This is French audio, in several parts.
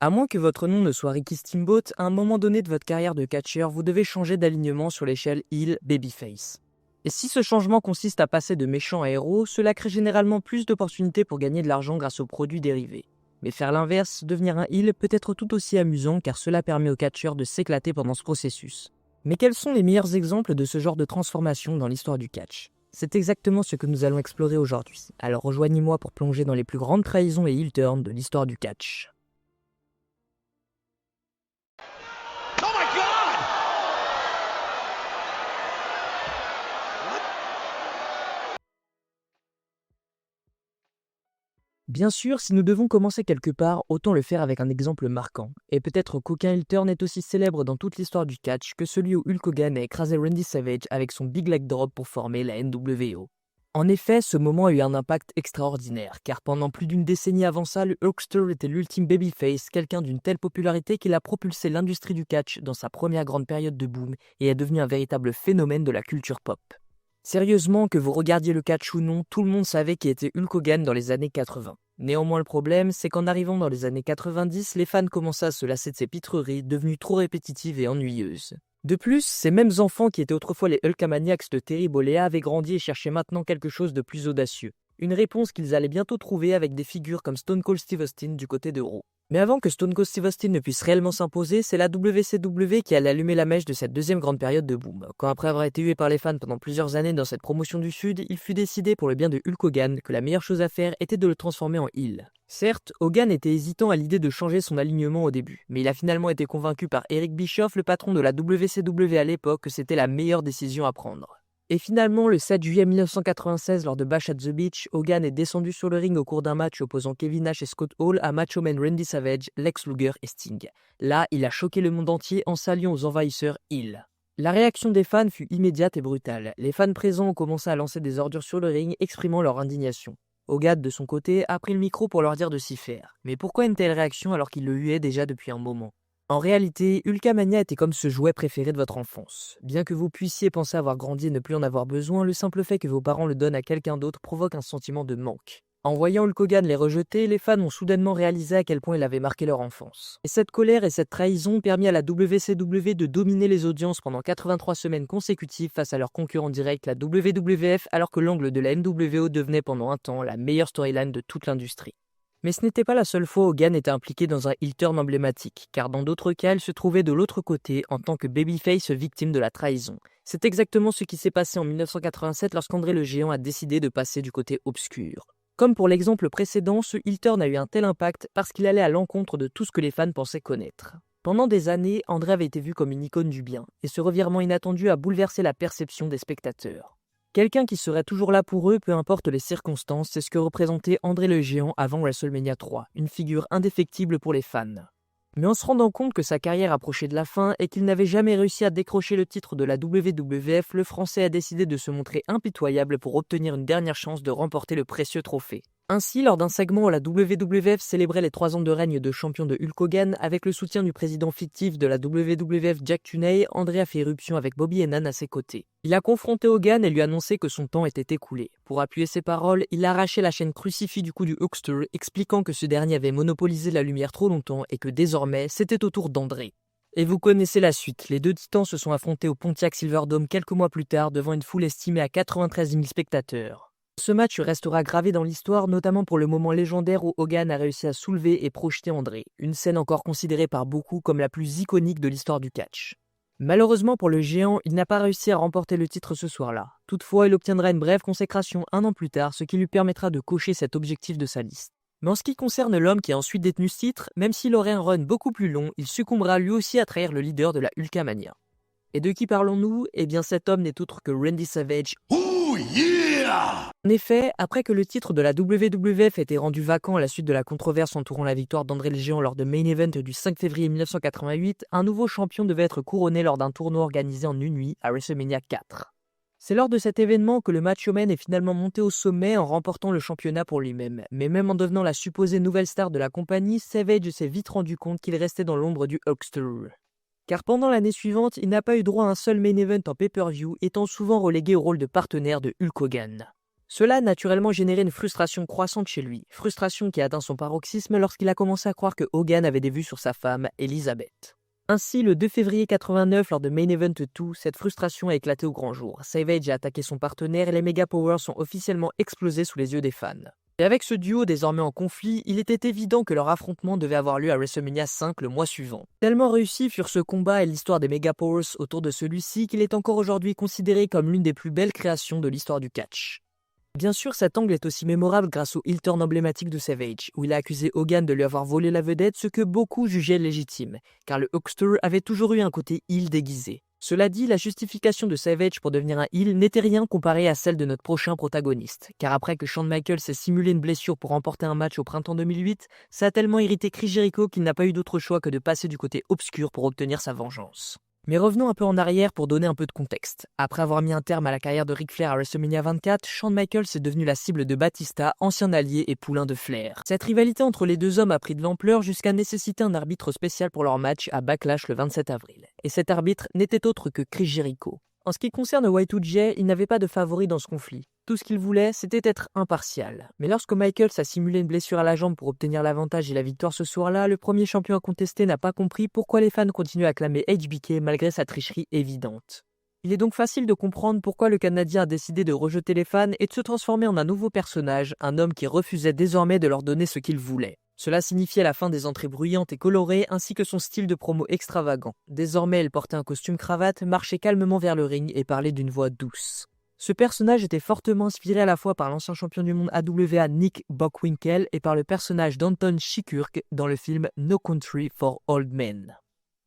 À moins que votre nom ne soit Ricky Steamboat, à un moment donné de votre carrière de catcheur, vous devez changer d'alignement sur l'échelle heel babyface. Et si ce changement consiste à passer de méchant à héros, cela crée généralement plus d'opportunités pour gagner de l'argent grâce aux produits dérivés. Mais faire l'inverse, devenir un heel, peut être tout aussi amusant car cela permet aux catcheurs de s'éclater pendant ce processus. Mais quels sont les meilleurs exemples de ce genre de transformation dans l'histoire du catch? C'est exactement ce que nous allons explorer aujourd'hui. Alors rejoignez-moi pour plonger dans les plus grandes trahisons et heel turns de l'histoire du catch. Oh my God! Bien sûr, si nous devons commencer quelque part, autant le faire avec un exemple marquant. Et peut-être qu'aucun heel turn est aussi célèbre dans toute l'histoire du catch que celui où Hulk Hogan a écrasé Randy Savage avec son Big Leg Drop pour former la NWO. En effet, ce moment a eu un impact extraordinaire, car pendant plus d'une décennie avant ça, le Hulkster était l'ultime babyface, quelqu'un d'une telle popularité qu'il a propulsé l'industrie du catch dans sa première grande période de boom et est devenu un véritable phénomène de la culture pop. Sérieusement, que vous regardiez le catch ou non, tout le monde savait qui était Hulk Hogan dans les années 80. Néanmoins, le problème, c'est qu'en arrivant dans les années 90, les fans commençaient à se lasser de ces pitreries, devenues trop répétitives et ennuyeuses. De plus, ces mêmes enfants qui étaient autrefois les Hulkamaniacs de Terry Bollea avaient grandi et cherchaient maintenant quelque chose de plus audacieux. Une réponse qu'ils allaient bientôt trouver avec des figures comme Stone Cold Steve Austin du côté de Raw. Mais avant que Stone Cold Steve Austin ne puisse réellement s'imposer, c'est la WCW qui allait allumer la mèche de cette deuxième grande période de boom. Quand après avoir été hué par les fans pendant plusieurs années dans cette promotion du Sud, il fut décidé pour le bien de Hulk Hogan que la meilleure chose à faire était de le transformer en heel. Certes, Hogan était hésitant à l'idée de changer son alignement au début, mais il a finalement été convaincu par Eric Bischoff, le patron de la WCW à l'époque, que c'était la meilleure décision à prendre. Et finalement, le 7 juillet 1996, lors de Bash at the Beach, Hogan est descendu sur le ring au cours d'un match opposant Kevin Nash et Scott Hall à Macho Man Randy Savage, Lex Luger et Sting. Là, il a choqué le monde entier en s'alliant aux envahisseurs heel. La réaction des fans fut immédiate et brutale. Les fans présents ont commencé à lancer des ordures sur le ring, exprimant leur indignation. Hogan, de son côté, a pris le micro pour leur dire de s'y faire. Mais pourquoi une telle réaction alors qu'il le huait déjà depuis un moment? En réalité, Hulkamania était comme ce jouet préféré de votre enfance. Bien que vous puissiez penser avoir grandi et ne plus en avoir besoin, le simple fait que vos parents le donnent à quelqu'un d'autre provoque un sentiment de manque. En voyant Hulk Hogan les rejeter, les fans ont soudainement réalisé à quel point il avait marqué leur enfance. Et cette colère et cette trahison ont permis à la WCW de dominer les audiences pendant 83 semaines consécutives face à leur concurrent direct, la WWF, alors que l'angle de la NWO devenait pendant un temps la meilleure storyline de toute l'industrie. Mais ce n'était pas la seule fois où Hogan était impliqué dans un heel turn emblématique, car dans d'autres cas, il se trouvait de l'autre côté en tant que babyface victime de la trahison. C'est exactement ce qui s'est passé en 1987 lorsqu'André le Géant a décidé de passer du côté obscur. Comme pour l'exemple précédent, ce heel turn a eu un tel impact parce qu'il allait à l'encontre de tout ce que les fans pensaient connaître. Pendant des années, André avait été vu comme une icône du bien, et ce revirement inattendu a bouleversé la perception des spectateurs. Quelqu'un qui serait toujours là pour eux, peu importe les circonstances, c'est ce que représentait André le Géant avant WrestleMania 3, une figure indéfectible pour les fans. Mais en se rendant compte que sa carrière approchait de la fin et qu'il n'avait jamais réussi à décrocher le titre de la WWF, le Français a décidé de se montrer impitoyable pour obtenir une dernière chance de remporter le précieux trophée. Ainsi, lors d'un segment où la WWF célébrait les 3 ans de règne de champion de Hulk Hogan, avec le soutien du président fictif de la WWF Jack Tunney, André a fait éruption avec Bobby Heenan à ses côtés. Il a confronté Hogan et lui annoncé que son temps était écoulé. Pour appuyer ses paroles, il a arraché la chaîne crucifix du cou du Hulkster, expliquant que ce dernier avait monopolisé la lumière trop longtemps et que désormais, c'était au tour d'André. Et vous connaissez la suite, les deux titans se sont affrontés au Pontiac Silverdome quelques mois plus tard devant une foule estimée à 93 000 spectateurs. Ce match restera gravé dans l'histoire, notamment pour le moment légendaire où Hogan a réussi à soulever et projeter André, une scène encore considérée par beaucoup comme la plus iconique de l'histoire du catch. Malheureusement pour le géant, il n'a pas réussi à remporter le titre ce soir-là. Toutefois, il obtiendra une brève consécration un an plus tard, ce qui lui permettra de cocher cet objectif de sa liste. Mais en ce qui concerne l'homme qui a ensuite détenu ce titre, même s'il aurait un run beaucoup plus long, il succombera lui aussi à trahir le leader de la Hulkamania. Et de qui parlons-nous? Eh bien cet homme n'est autre que Randy Savage. Ooh, yeah! En effet, après que le titre de la WWF ait été rendu vacant à la suite de la controverse entourant la victoire d'André le Géant lors de Main Event du 5 février 1988, un nouveau champion devait être couronné lors d'un tournoi organisé en une nuit à WrestleMania 4. C'est lors de cet événement que le Macho Man est finalement monté au sommet en remportant le championnat pour lui-même. Mais même en devenant la supposée nouvelle star de la compagnie, Savage s'est vite rendu compte qu'il restait dans l'ombre du Hulkster. Car pendant l'année suivante, il n'a pas eu droit à un seul main event en pay-per-view, étant souvent relégué au rôle de partenaire de Hulk Hogan. Cela a naturellement généré une frustration croissante chez lui, frustration qui a atteint son paroxysme lorsqu'il a commencé à croire que Hogan avait des vues sur sa femme, Elizabeth. Ainsi, le 2 février 89, lors de Main Event 2, cette frustration a éclaté au grand jour. Savage a attaqué son partenaire et les Mega Powers sont officiellement explosés sous les yeux des fans. Et avec ce duo désormais en conflit, il était évident que leur affrontement devait avoir lieu à WrestleMania 5 le mois suivant. Tellement réussi furent ce combat et l'histoire des Mega Powers autour de celui-ci qu'il est encore aujourd'hui considéré comme l'une des plus belles créations de l'histoire du catch. Bien sûr, cet angle est aussi mémorable grâce au heel turn emblématique de Savage, où il a accusé Hogan de lui avoir volé la vedette, ce que beaucoup jugeaient légitime, car le Hulkster avait toujours eu un côté heel déguisé. Cela dit, la justification de Savage pour devenir un heel n'était rien comparée à celle de notre prochain protagoniste, car après que Shawn Michaels ait simulé une blessure pour remporter un match au printemps 2008, ça a tellement irrité Chris Jericho qu'il n'a pas eu d'autre choix que de passer du côté obscur pour obtenir sa vengeance. Mais revenons un peu en arrière pour donner un peu de contexte. Après avoir mis un terme à la carrière de Ric Flair à WrestleMania 24, Shawn Michaels est devenu la cible de Batista, ancien allié et poulain de Flair. Cette rivalité entre les deux hommes a pris de l'ampleur jusqu'à nécessiter un arbitre spécial pour leur match à Backlash le 27 avril. Et cet arbitre n'était autre que Chris Jericho. En ce qui concerne Y2J, il n'avait pas de favori dans ce conflit. Tout ce qu'il voulait, c'était être impartial. Mais lorsque Michaels a simulé une blessure à la jambe pour obtenir l'avantage et la victoire ce soir-là, le premier champion à contester n'a pas compris pourquoi les fans continuaient à acclamer HBK malgré sa tricherie évidente. Il est donc facile de comprendre pourquoi le Canadien a décidé de rejeter les fans et de se transformer en un nouveau personnage, un homme qui refusait désormais de leur donner ce qu'ils voulaient. Cela signifiait la fin des entrées bruyantes et colorées ainsi que son style de promo extravagant. Désormais, elle portait un costume cravate, marchait calmement vers le ring et parlait d'une voix douce. Ce personnage était fortement inspiré à la fois par l'ancien champion du monde AWA Nick Bockwinkel et par le personnage d'Anton Chigurh dans le film No Country for Old Men.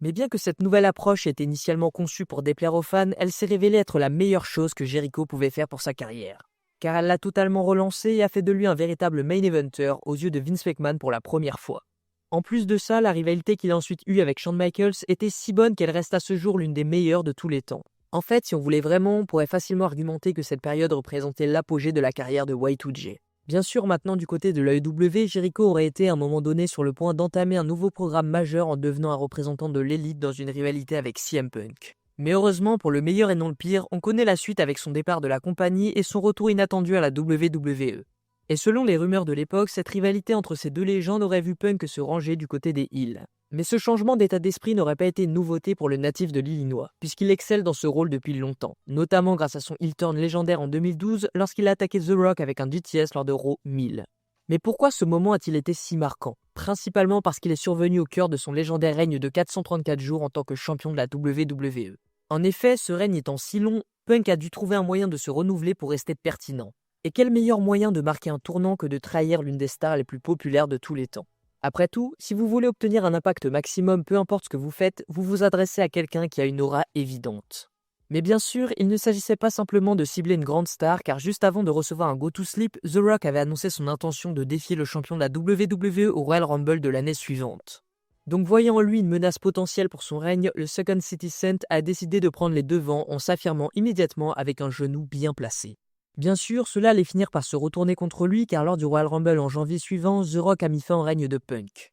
Mais bien que cette nouvelle approche était initialement conçue pour déplaire aux fans, elle s'est révélée être la meilleure chose que Jericho pouvait faire pour sa carrière. Car elle l'a totalement relancé et a fait de lui un véritable main eventer aux yeux de Vince McMahon pour la première fois. En plus de ça, la rivalité qu'il a ensuite eue avec Shawn Michaels était si bonne qu'elle reste à ce jour l'une des meilleures de tous les temps. En fait, si on voulait vraiment, on pourrait facilement argumenter que cette période représentait l'apogée de la carrière de Y2J. Bien sûr, maintenant du côté de l'AEW, Jericho aurait été à un moment donné sur le point d'entamer un nouveau programme majeur en devenant un représentant de l'élite dans une rivalité avec CM Punk. Mais heureusement, pour le meilleur et non le pire, on connaît la suite avec son départ de la compagnie et son retour inattendu à la WWE. Et selon les rumeurs de l'époque, cette rivalité entre ces deux légendes aurait vu Punk se ranger du côté des heels. Mais ce changement d'état d'esprit n'aurait pas été une nouveauté pour le natif de l'Illinois, puisqu'il excelle dans ce rôle depuis longtemps, notamment grâce à son heel turn légendaire en 2012 lorsqu'il a attaqué The Rock avec un GTS lors de Raw 1000. Mais pourquoi ce moment a-t-il été si marquant? Principalement parce qu'il est survenu au cœur de son légendaire règne de 434 jours en tant que champion de la WWE. En effet, ce règne étant si long, Punk a dû trouver un moyen de se renouveler pour rester pertinent. Et quel meilleur moyen de marquer un tournant que de trahir l'une des stars les plus populaires de tous les temps? Après tout, si vous voulez obtenir un impact maximum, peu importe ce que vous faites, vous vous adressez à quelqu'un qui a une aura évidente. Mais bien sûr, il ne s'agissait pas simplement de cibler une grande star, car juste avant de recevoir un go-to-sleep, The Rock avait annoncé son intention de défier le champion de la WWE au Royal Rumble de l'année suivante. Donc voyant en lui une menace potentielle pour son règne, le Second City Saint a décidé de prendre les devants en s'affirmant immédiatement avec un genou bien placé. Bien sûr, cela allait finir par se retourner contre lui car lors du Royal Rumble en janvier suivant, The Rock a mis fin au règne de Punk.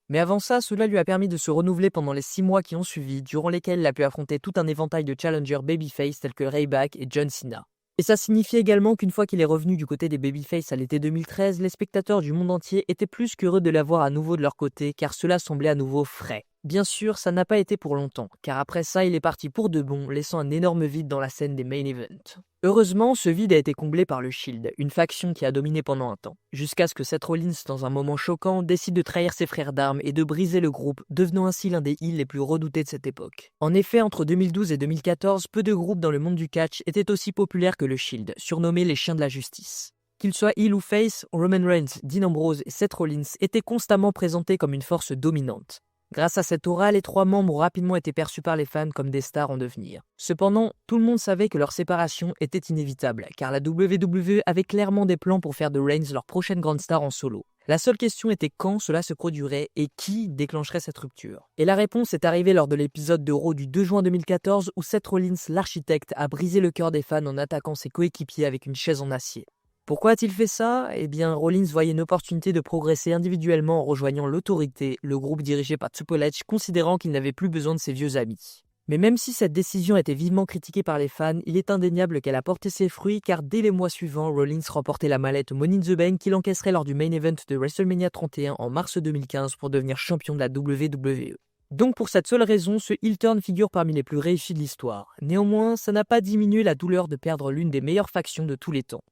Mais avant ça, cela lui a permis de se renouveler pendant les 6 mois qui ont suivi, durant lesquels il a pu affronter tout un éventail de challengers babyface tels que Ryback et John Cena. Et ça signifie également qu'une fois qu'il est revenu du côté des babyface à l'été 2013, les spectateurs du monde entier étaient plus qu'heureux de l'avoir à nouveau de leur côté car cela semblait à nouveau frais. Bien sûr, ça n'a pas été pour longtemps, car après ça, il est parti pour de bon, laissant un énorme vide dans la scène des main events. Heureusement, ce vide a été comblé par le Shield, une faction qui a dominé pendant un temps, jusqu'à ce que Seth Rollins, dans un moment choquant, décide de trahir ses frères d'armes et de briser le groupe, devenant ainsi l'un des heels les plus redoutés de cette époque. En effet, entre 2012 et 2014, peu de groupes dans le monde du catch étaient aussi populaires que le Shield, surnommés les chiens de la justice. Qu'ils soient heel ou face, Roman Reigns, Dean Ambrose et Seth Rollins étaient constamment présentés comme une force dominante. Grâce à cette aura, les 3 membres ont rapidement été perçus par les fans comme des stars en devenir. Cependant, tout le monde savait que leur séparation était inévitable, car la WWE avait clairement des plans pour faire de Reigns leur prochaine grande star en solo. La seule question était quand cela se produirait et qui déclencherait cette rupture. Et la réponse est arrivée lors de l'épisode de Raw du 2 juin 2014 où Seth Rollins, l'architecte, a brisé le cœur des fans en attaquant ses coéquipiers avec une chaise en acier. Pourquoi a-t-il fait ça? Eh bien, Rollins voyait une opportunité de progresser individuellement en rejoignant l'autorité, le groupe dirigé par Triple H, considérant qu'il n'avait plus besoin de ses vieux amis. Mais même si cette décision a été vivement critiquée par les fans, il est indéniable qu'elle a porté ses fruits car dès les mois suivants, Rollins remportait la mallette Money in the Bank qu'il encaisserait lors du main event de WrestleMania 31 en mars 2015 pour devenir champion de la WWE. Donc pour cette seule raison, ce heel turn figure parmi les plus réussis de l'histoire. Néanmoins, ça n'a pas diminué la douleur de perdre l'une des meilleures factions de tous les temps.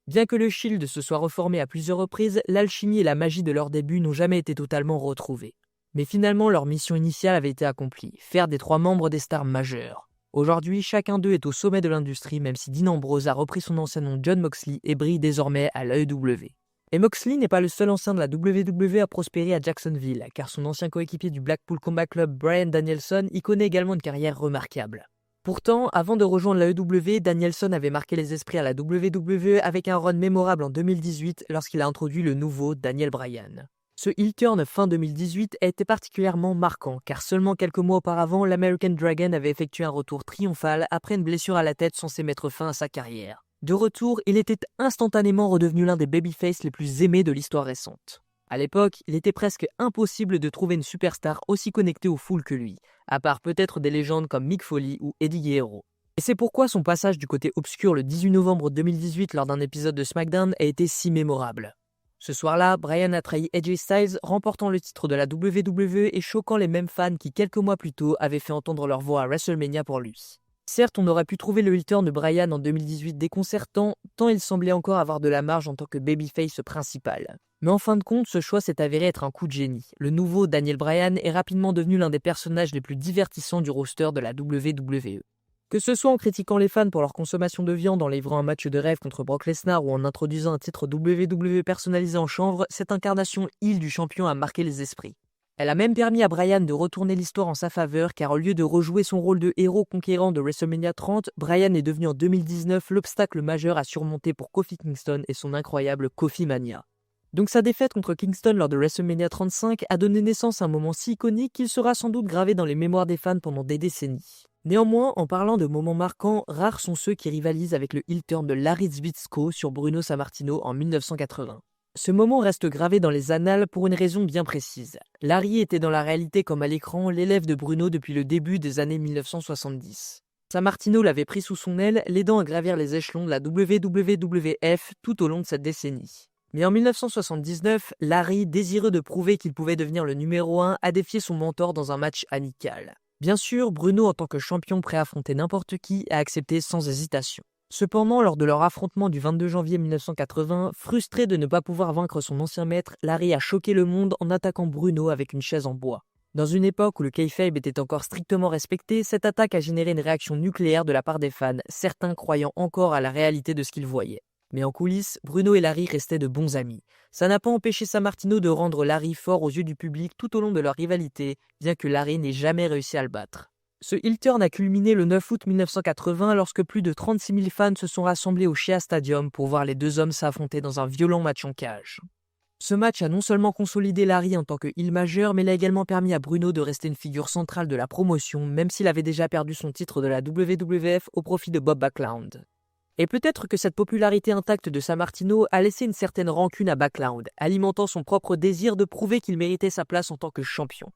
Bien que le Shield se soit reformé à plusieurs reprises, l'alchimie et la magie de leur début n'ont jamais été totalement retrouvées. Mais finalement, leur mission initiale avait été accomplie, faire des trois membres des stars majeures. Aujourd'hui, chacun d'eux est au sommet de l'industrie, même si Dean Ambrose a repris son ancien nom Jon Moxley et brille désormais à l'AEW. Et Moxley n'est pas le seul ancien de la WWE à prospérer à Jacksonville, car son ancien coéquipier du Blackpool Combat Club, Bryan Danielson, y connaît également une carrière remarquable. Pourtant, avant de rejoindre l'AEW, Danielson avait marqué les esprits à la WWE avec un run mémorable en 2018 lorsqu'il a introduit le nouveau Daniel Bryan. Ce heel turn fin 2018 a été particulièrement marquant, car seulement quelques mois auparavant, l'American Dragon avait effectué un retour triomphal après une blessure à la tête censée mettre fin à sa carrière. De retour, il était instantanément redevenu l'un des babyface les plus aimés de l'histoire récente. À l'époque, il était presque impossible de trouver une superstar aussi connectée aux foules que lui, à part peut-être des légendes comme Mick Foley ou Eddie Guerrero. Et c'est pourquoi son passage du côté obscur le 18 novembre 2018 lors d'un épisode de SmackDown a été si mémorable. Ce soir-là, Bryan a trahi AJ Styles, remportant le titre de la WWE et choquant les mêmes fans qui quelques mois plus tôt avaient fait entendre leur voix à WrestleMania pour lui. Certes, on aurait pu trouver le heel turn de Bryan en 2018 déconcertant, tant il semblait encore avoir de la marge en tant que babyface principal. Mais en fin de compte, ce choix s'est avéré être un coup de génie. Le nouveau Daniel Bryan est rapidement devenu l'un des personnages les plus divertissants du roster de la WWE. Que ce soit en critiquant les fans pour leur consommation de viande, en livrant un match de rêve contre Brock Lesnar ou en introduisant un titre WWE personnalisé en chanvre, cette incarnation heel du champion a marqué les esprits. Elle a même permis à Bryan de retourner l'histoire en sa faveur car au lieu de rejouer son rôle de héros conquérant de WrestleMania 30, Bryan est devenu en 2019 l'obstacle majeur à surmonter pour Kofi Kingston et son incroyable Kofi Mania. Donc sa défaite contre Kingston lors de WrestleMania 35 a donné naissance à un moment si iconique qu'il sera sans doute gravé dans les mémoires des fans pendant des décennies. Néanmoins, en parlant de moments marquants, rares sont ceux qui rivalisent avec le heel turn de Larry Zbyszko sur Bruno Sammartino en 1980. Ce moment reste gravé dans les annales pour une raison bien précise. Larry était dans la réalité comme à l'écran l'élève de Bruno depuis le début des années 1970. Sammartino l'avait pris sous son aile, l'aidant à gravir les échelons de la WWF tout au long de cette décennie. Mais en 1979, Larry, désireux de prouver qu'il pouvait devenir le numéro 1, a défié son mentor dans un match amical. Bien sûr, Bruno, en tant que champion prêt à affronter n'importe qui, a accepté sans hésitation. Cependant, lors de leur affrontement du 22 janvier 1980, frustré de ne pas pouvoir vaincre son ancien maître, Larry a choqué le monde en attaquant Bruno avec une chaise en bois. Dans une époque où le kayfabe était encore strictement respecté, cette attaque a généré une réaction nucléaire de la part des fans, certains croyant encore à la réalité de ce qu'ils voyaient. Mais en coulisses, Bruno et Larry restaient de bons amis. Ça n'a pas empêché Sammartino de rendre Larry fort aux yeux du public tout au long de leur rivalité, bien que Larry n'ait jamais réussi à le battre. Ce heel turn a culminé le 9 août 1980 lorsque plus de 36 000 fans se sont rassemblés au Shea Stadium pour voir les deux hommes s'affronter dans un violent match en cage. Ce match a non seulement consolidé Larry en tant que heel majeur, mais l'a également permis à Bruno de rester une figure centrale de la promotion, même s'il avait déjà perdu son titre de la WWF au profit de Bob Backlund. Et peut-être que cette popularité intacte de Sammartino a laissé une certaine rancune à Backlund, alimentant son propre désir de prouver qu'il méritait sa place en tant que champion.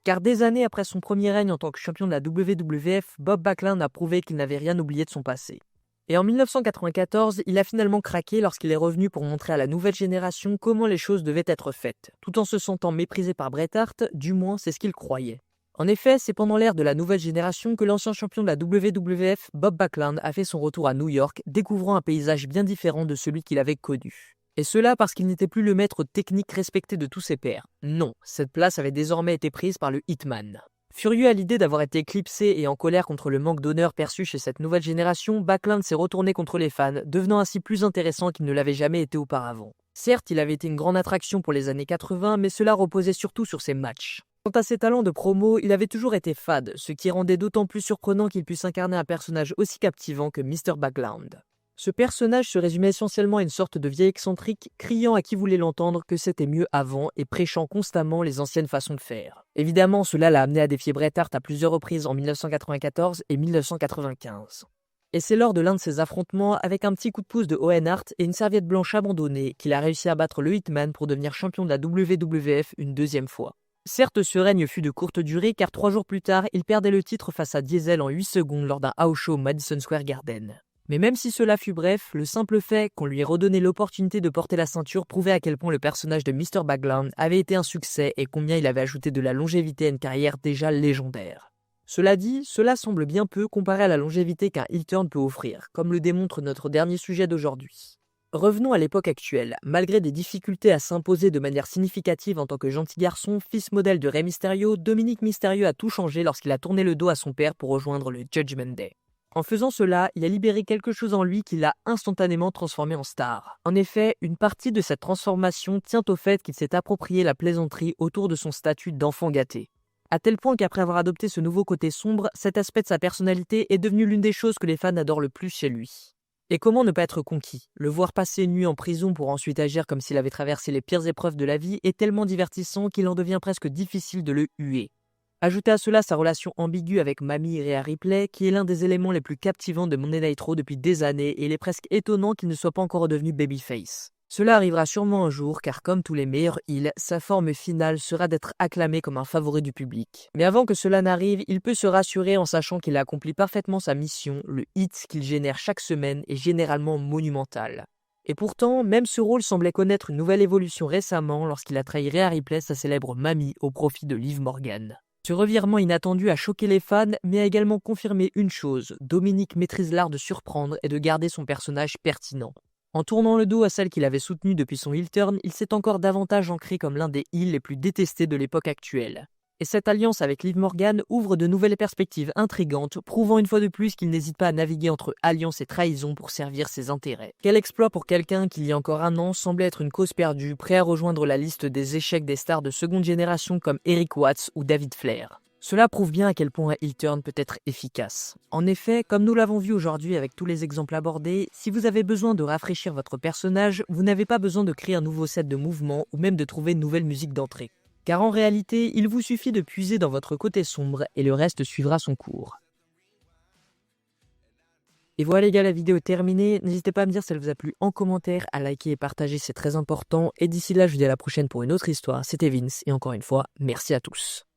Car des années après son premier règne en tant que champion de la WWF, Bob Backlund a prouvé qu'il n'avait rien oublié de son passé. Et en 1994, il a finalement craqué lorsqu'il est revenu pour montrer à la nouvelle génération comment les choses devaient être faites, tout en se sentant méprisé par Bret Hart, du moins c'est ce qu'il croyait. En effet, c'est pendant l'ère de la nouvelle génération que l'ancien champion de la WWF, Bob Backlund, a fait son retour à New York, découvrant un paysage bien différent de celui qu'il avait connu. Et cela parce qu'il n'était plus le maître technique respecté de tous ses pairs. Non, cette place avait désormais été prise par le Hitman. Furieux à l'idée d'avoir été éclipsé et en colère contre le manque d'honneur perçu chez cette nouvelle génération, Backlund s'est retourné contre les fans, devenant ainsi plus intéressant qu'il ne l'avait jamais été auparavant. Certes, il avait été une grande attraction pour les années 80, mais cela reposait surtout sur ses matchs. Quant à ses talents de promo, il avait toujours été fade, ce qui rendait d'autant plus surprenant qu'il puisse incarner un personnage aussi captivant que Mr. Backlund. Ce personnage se résumait essentiellement à une sorte de vieil excentrique, criant à qui voulait l'entendre que c'était mieux avant et prêchant constamment les anciennes façons de faire. Évidemment, cela l'a amené à défier Bret Hart à plusieurs reprises en 1994 et 1995. Et c'est lors de l'un de ces affrontements, avec un petit coup de pouce de Owen Hart et une serviette blanche abandonnée, qu'il a réussi à battre le Hitman pour devenir champion de la WWF une deuxième fois. Certes, ce règne fut de courte durée car 3 jours plus tard, il perdait le titre face à Diesel en 8 secondes lors d'un house show au Madison Square Garden. Mais même si cela fut bref, le simple fait qu'on lui ait redonné l'opportunité de porter la ceinture prouvait à quel point le personnage de Mr. Backlund avait été un succès et combien il avait ajouté de la longévité à une carrière déjà légendaire. Cela dit, cela semble bien peu comparé à la longévité qu'un heel turn peut offrir, comme le démontre notre dernier sujet d'aujourd'hui. Revenons à l'époque actuelle. Malgré des difficultés à s'imposer de manière significative en tant que gentil garçon, fils modèle de Rey Mysterio, Dominic Mysterio a tout changé lorsqu'il a tourné le dos à son père pour rejoindre le Judgment Day. En faisant cela, il a libéré quelque chose en lui qui l'a instantanément transformé en star. En effet, une partie de cette transformation tient au fait qu'il s'est approprié la plaisanterie autour de son statut d'enfant gâté. À tel point qu'après avoir adopté ce nouveau côté sombre, cet aspect de sa personnalité est devenu l'une des choses que les fans adorent le plus chez lui. Et comment ne pas être conquis? Le voir passer une nuit en prison pour ensuite agir comme s'il avait traversé les pires épreuves de la vie est tellement divertissant qu'il en devient presque difficile de le huer. Ajoutez à cela sa relation ambiguë avec Mamie Rhea Ripley, qui est l'un des éléments les plus captivants de Monday Night Raw depuis des années, et il est presque étonnant qu'il ne soit pas encore redevenu babyface. Cela arrivera sûrement un jour, car comme tous les meilleurs heels, sa forme finale sera d'être acclamé comme un favori du public. Mais avant que cela n'arrive, il peut se rassurer en sachant qu'il a accompli parfaitement sa mission, le hit qu'il génère chaque semaine est généralement monumental. Et pourtant, même ce rôle semblait connaître une nouvelle évolution récemment lorsqu'il a trahi Rhea Ripley, sa célèbre Mamie, au profit de Liv Morgan. Ce revirement inattendu a choqué les fans, mais a également confirmé une chose, Dominic maîtrise l'art de surprendre et de garder son personnage pertinent. En tournant le dos à celle qu'il avait soutenue depuis son heel turn, il s'est encore davantage ancré comme l'un des heels les plus détestés de l'époque actuelle. Et cette alliance avec Liv Morgan ouvre de nouvelles perspectives intrigantes, prouvant une fois de plus qu'il n'hésite pas à naviguer entre alliance et trahison pour servir ses intérêts. Quel exploit pour quelqu'un qui, il y a encore un an, semblait être une cause perdue, prêt à rejoindre la liste des échecs des stars de seconde génération comme Eric Watts ou David Flair. Cela prouve bien à quel point un heel turn peut être efficace. En effet, comme nous l'avons vu aujourd'hui avec tous les exemples abordés, si vous avez besoin de rafraîchir votre personnage, vous n'avez pas besoin de créer un nouveau set de mouvements ou même de trouver une nouvelle musique d'entrée. Car en réalité, il vous suffit de puiser dans votre côté sombre et le reste suivra son cours. Et voilà les gars, la vidéo est terminée. N'hésitez pas à me dire si elle vous a plu en commentaire, à liker et partager, c'est très important. Et d'ici là, je vous dis à la prochaine pour une autre histoire. C'était Vince et encore une fois, merci à tous.